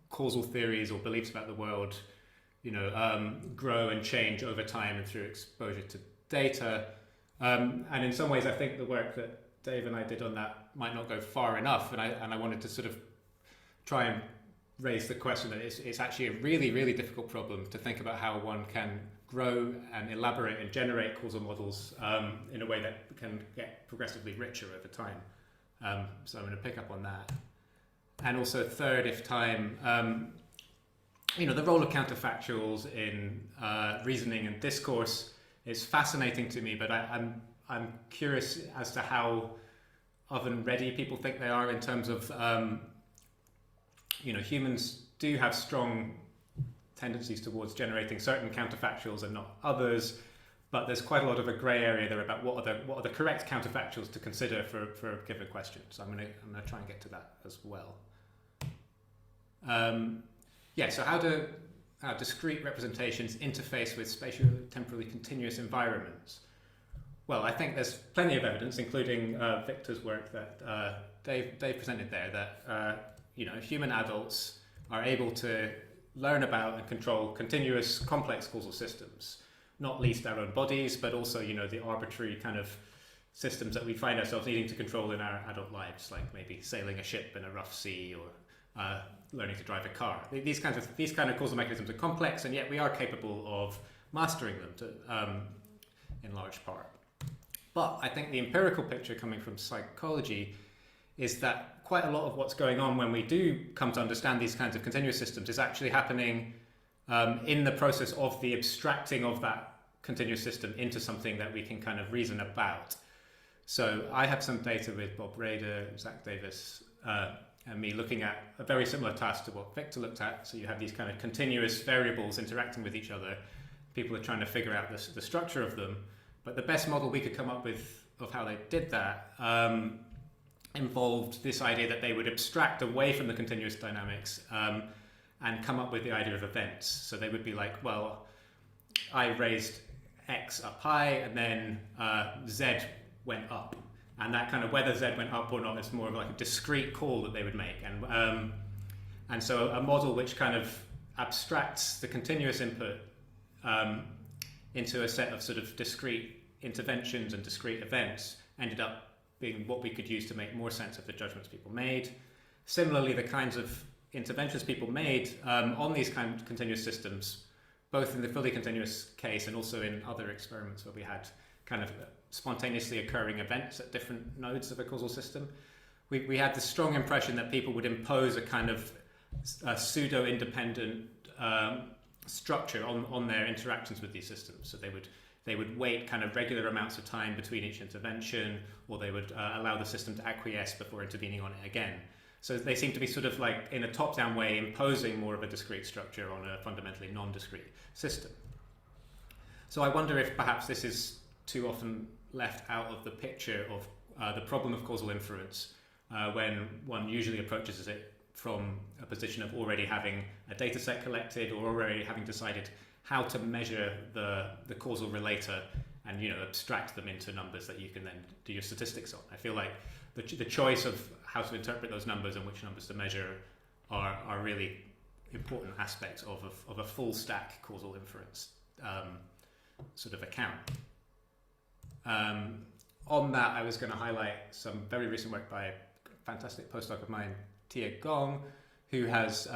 causal theories or beliefs about the world, grow and change over time and through exposure to data. And in some ways, I think the work that Dave and I did on that might not go far enough, and I wanted to sort of try and raise the question that it's actually a really, really difficult problem to think about how one can grow and elaborate and generate causal models in a way that can get progressively richer over time. So I'm going to pick up on that. And also third, if time, the role of counterfactuals in reasoning and discourse is fascinating to me, but I'm curious as to how oven ready people think they are in terms of, humans do have strong tendencies towards generating certain counterfactuals and not others, but there's quite a lot of a grey area there about what are the correct counterfactuals to consider for a given question. So I'm going to try and get to that as well. So how do discrete representations interface with spatial temporally continuous environments? Well, I think there's plenty of evidence, including Victor's work that Dave presented there, that human adults are able to learn about and control continuous complex causal systems, not least our own bodies, but also the arbitrary kind of systems that we find ourselves needing to control in our adult lives, like maybe sailing a ship in a rough sea or learning to drive a car. These kind of causal mechanisms are complex, and yet we are capable of mastering them in large part. But I think the empirical picture coming from psychology is that quite a lot of what's going on when we do come to understand these kinds of continuous systems is actually happening in the process of the abstracting of that continuous system into something that we can kind of reason about. So I have some data with Bob Rader, Zach Davis, and me looking at a very similar task to what Victor looked at. So you have these kind of continuous variables interacting with each other. People are trying to figure out the structure of them. But the best model we could come up with of how they did that involved this idea that they would abstract away from the continuous dynamics and come up with the idea of events. So they would be like, well, I raised X up high and then Z went up. And that kind of whether Z went up or not is more of like a discrete call that they would make. And so a model which kind of abstracts the continuous input into a set of sort of discrete interventions and discrete events ended up being what we could use to make more sense of the judgments people made. Similarly, the kinds of interventions people made on these kind of continuous systems, both in the fully continuous case and also in other experiments where we had kind of spontaneously occurring events at different nodes of a causal system, we had this strong impression that people would impose a kind of pseudo-independent structure on their interactions with these systems. So they would wait kind of regular amounts of time between each intervention, or they would allow the system to acquiesce before intervening on it again. So they seem to be sort of like, in a top-down way, imposing more of a discrete structure on a fundamentally non-discrete system. So I wonder if perhaps this is too often left out of the picture of the problem of causal inference when one usually approaches it from a position of already having a data set collected or already having decided how to measure the causal relator and abstract them into numbers that you can then do your statistics on. I feel like the choice of how to interpret those numbers and which numbers to measure are really important aspects of a full stack causal inference sort of account. On that, I was going to highlight some very recent work by a fantastic postdoc of mine, Tia Gong, who has,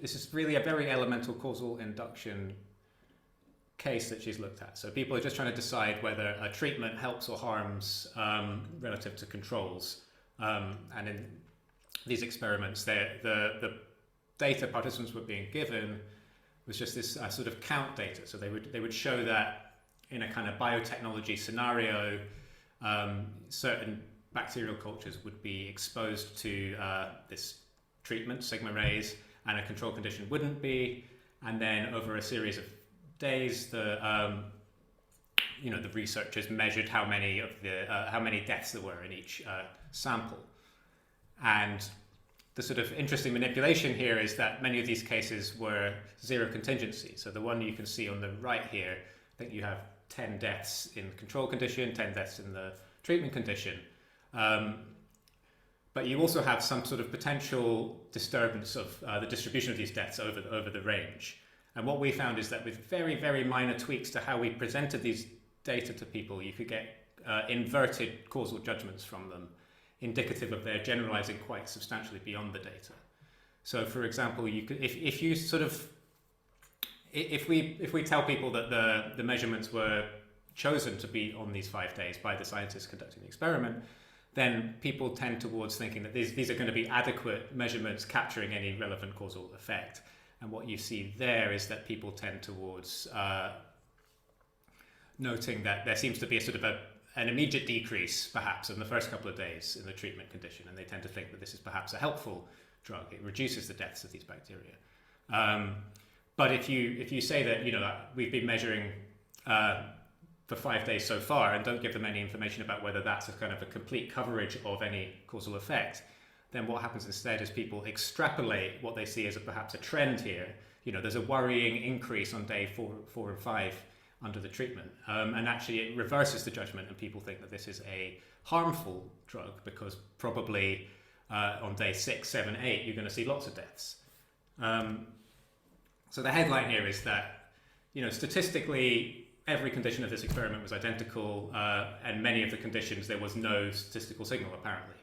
this is really a very elemental causal induction case that she's looked at. So people are just trying to decide whether a treatment helps or harms relative to controls. And in these experiments, the data participants were being given was just this sort of count data. So they would show that in a kind of biotechnology scenario, certain bacterial cultures would be exposed to this treatment, sigma rays, and a control condition wouldn't be. And then over a series of days, the researchers measured how many deaths there were in each sample. And the sort of interesting manipulation here is that many of these cases were zero contingency. So the one you can see on the right here, I think you have 10 deaths in the control condition, 10 deaths in the treatment condition. But you also have some sort of potential disturbance of the distribution of these deaths over the range. And what we found is that with very, very minor tweaks to how we presented these data to people, you could get inverted causal judgments from them, indicative of their generalizing quite substantially beyond the data. So, for example, you could, if you sort of, if we tell people that the measurements were chosen to be on these 5 days by the scientists conducting the experiment, then people tend towards thinking that these are going to be adequate measurements capturing any relevant causal effect. And what you see there is that people tend towards noting that there seems to be a sort of an immediate decrease, perhaps, in the first couple of days in the treatment condition, and they tend to think that this is perhaps a helpful drug. It reduces the deaths of these bacteria. But if you say that we've been measuring for 5 days so far and don't give them any information about whether that's a kind of a complete coverage of any causal effect, then what happens instead is people extrapolate what they see as perhaps a trend here. There's a worrying increase on day 4 and 5 under the treatment. And actually it reverses the judgment and people think that this is a harmful drug because probably on day 6, 7, 8, you're going to see lots of deaths. So the headline here is that, statistically, every condition of this experiment was identical, and many of the conditions there was no statistical signal apparently.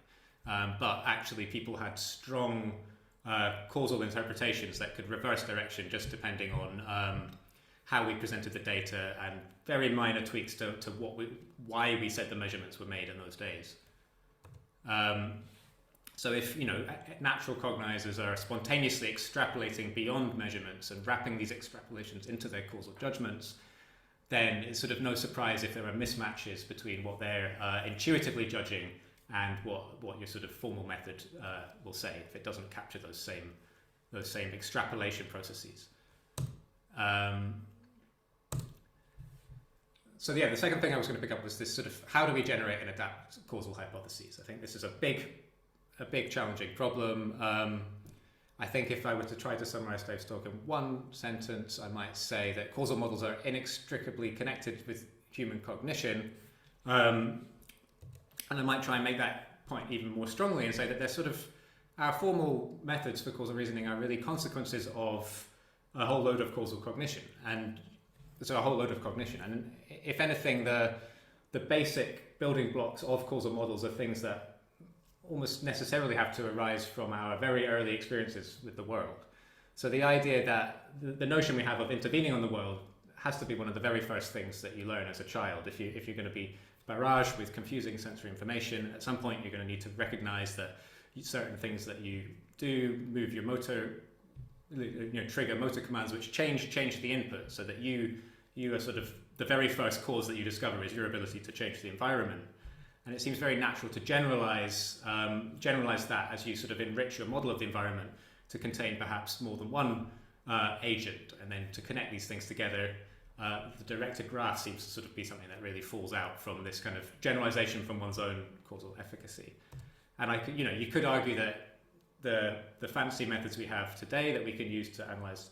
But actually people had strong causal interpretations that could reverse direction just depending on how we presented the data and very minor tweaks to why we said the measurements were made in those days. So if natural cognizers are spontaneously extrapolating beyond measurements and wrapping these extrapolations into their causal judgments, then it's sort of no surprise if there are mismatches between what they're intuitively judging and what your sort of formal method will say if it doesn't capture those same extrapolation processes. So yeah, the second thing I was going to pick up was this sort of how do we generate and adapt causal hypotheses? I think this is a big challenging problem. I think if I were to try to summarize Dave's talk in one sentence, I might say that causal models are inextricably connected with human cognition. And I might try and make that point even more strongly and say that they're sort of, our formal methods for causal reasoning are really consequences of a whole load of causal cognition. And so a whole load of cognition. And if anything, the basic building blocks of causal models are things that almost necessarily have to arise from our very early experiences with the world. So the idea that the notion we have of intervening on the world has to be one of the very first things that you learn as a child. If you're going to be barraged with confusing sensory information, at some point you're going to need to recognize that certain things that you do move your motor, trigger motor commands which change the input, so that you are sort of the very first cause that you discover is your ability to change the environment. And it seems very natural to generalize that as you sort of enrich your model of the environment to contain perhaps more than one agent, and then to connect these things together. The directed graph seems to sort of be something that really falls out from this kind of generalization from one's own causal efficacy. And you could argue that the fancy methods we have today that we can use to analyze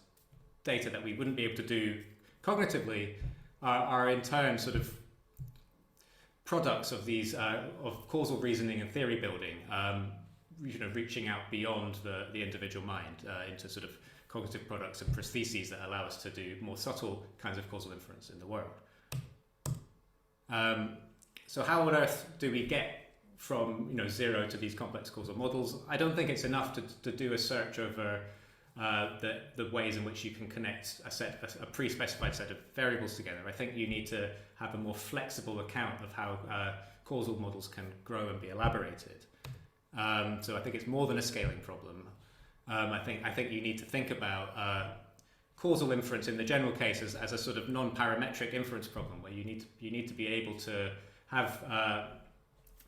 data that we wouldn't be able to do cognitively are in turn sort of products of these of causal reasoning and theory building, reaching out beyond the individual mind into sort of cognitive products and prostheses that allow us to do more subtle kinds of causal inference in the world. So how on earth do we get from zero to these complex causal models? I don't think it's enough to do a search over the ways in which you can connect a pre-specified set of variables together. I think you need to have a more flexible account of how causal models can grow and be elaborated. So I think it's more than a scaling problem. I think you need to think about causal inference in the general case as a sort of non-parametric inference problem, where you need to be able to have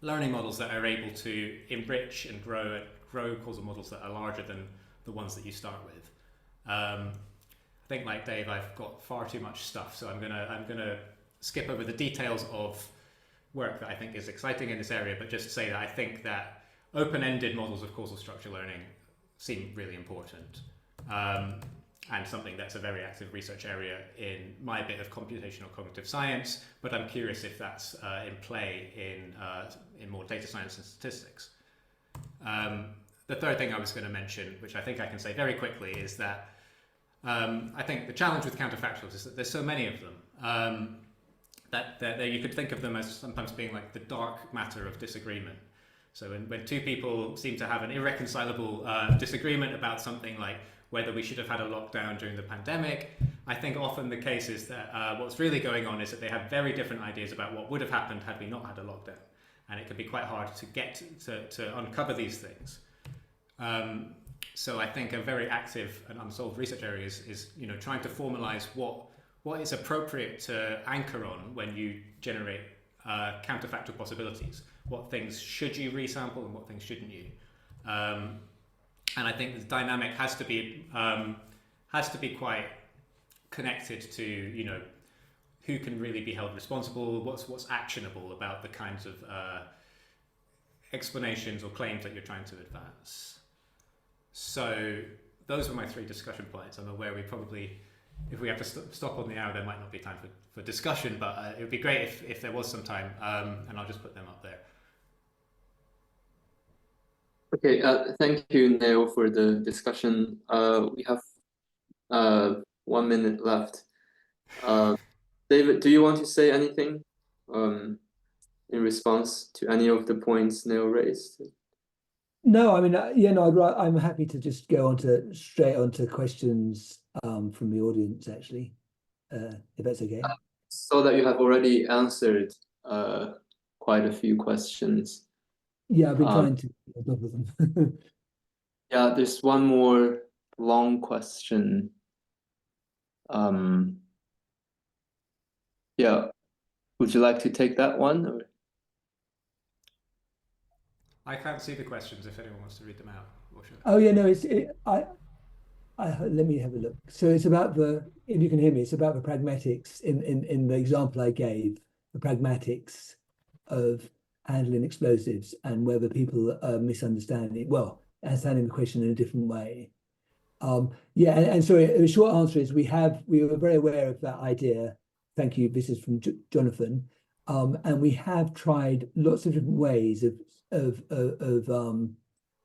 learning models that are able to enrich and grow causal models that are larger than the ones that you start with. I think, like Dave, I've got far too much stuff, so I'm gonna skip over the details of work that I think is exciting in this area, but just say that I think that open-ended models of causal structure learning seem really important, and something that's a very active research area in my bit of computational cognitive science, but I'm curious if that's in play in more data science and statistics. The third thing I was going to mention, which I think I can say very quickly, is that I think the challenge with counterfactuals is that there's so many of them that you could think of them as sometimes being like the dark matter of disagreement. So when two people seem to have an irreconcilable disagreement about something like whether we should have had a lockdown during the pandemic, I think often the case is that what's really going on is that they have very different ideas about what would have happened had we not had a lockdown. And it can be quite hard to get to uncover these things. So I think a very active and unsolved research area is trying to formalize what is appropriate to anchor on when you generate counterfactual possibilities. What things should you resample and what things shouldn't you? And I think the dynamic has to be quite connected to who can really be held responsible, what's actionable about the kinds of explanations or claims that you're trying to advance. So those were my three discussion points. I'm aware we probably, if we have to stop on the hour, there might not be time for discussion, but it would be great if there was some time, and I'll just put them up there. Okay, thank you, Neil, for the discussion. We have 1 minute left. David, do you want to say anything in response to any of the points Neil raised? No, I mean, I'm happy to just go straight onto questions from the audience, actually, if that's okay. So that you have already answered quite a few questions. Yeah, I've been trying to on top of them. Yeah, there's one more long question. Yeah, would you like to take that one? Or? I can't see the questions if anyone wants to read them out. Or should I? Oh yeah, no, let me have a look. So it's about if you can hear me, it's about the pragmatics in the example I gave, the pragmatics of handling explosives and whether people are understanding the question in a different way. Yeah, and sorry, the short answer is we were very aware of that idea. Thank you. This is from Jonathan, and we have tried lots of different ways of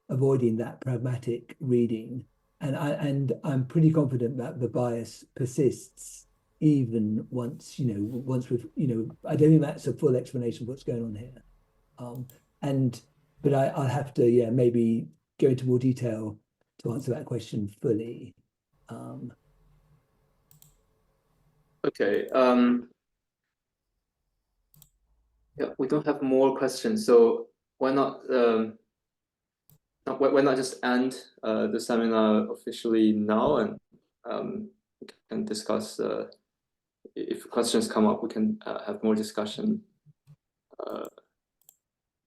avoiding that pragmatic reading, and I'm pretty confident that the bias persists even once we've I don't think that's a full explanation of what's going on here. But I'll have to maybe go into more detail to answer that question fully. Okay. Yeah, we don't have more questions, so why not just end the seminar officially now, and we can discuss. If questions come up, we can have more discussion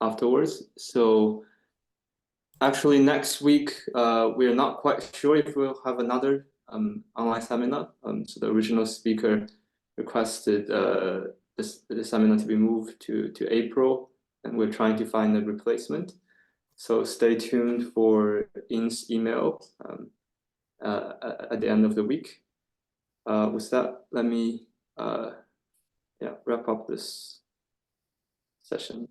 afterwards. So actually next week, we're not quite sure if we'll have another online seminar. So the original speaker requested the seminar to be moved to April, and we're trying to find a replacement. So stay tuned for In's email at the end of the week. With that, let me wrap up this session.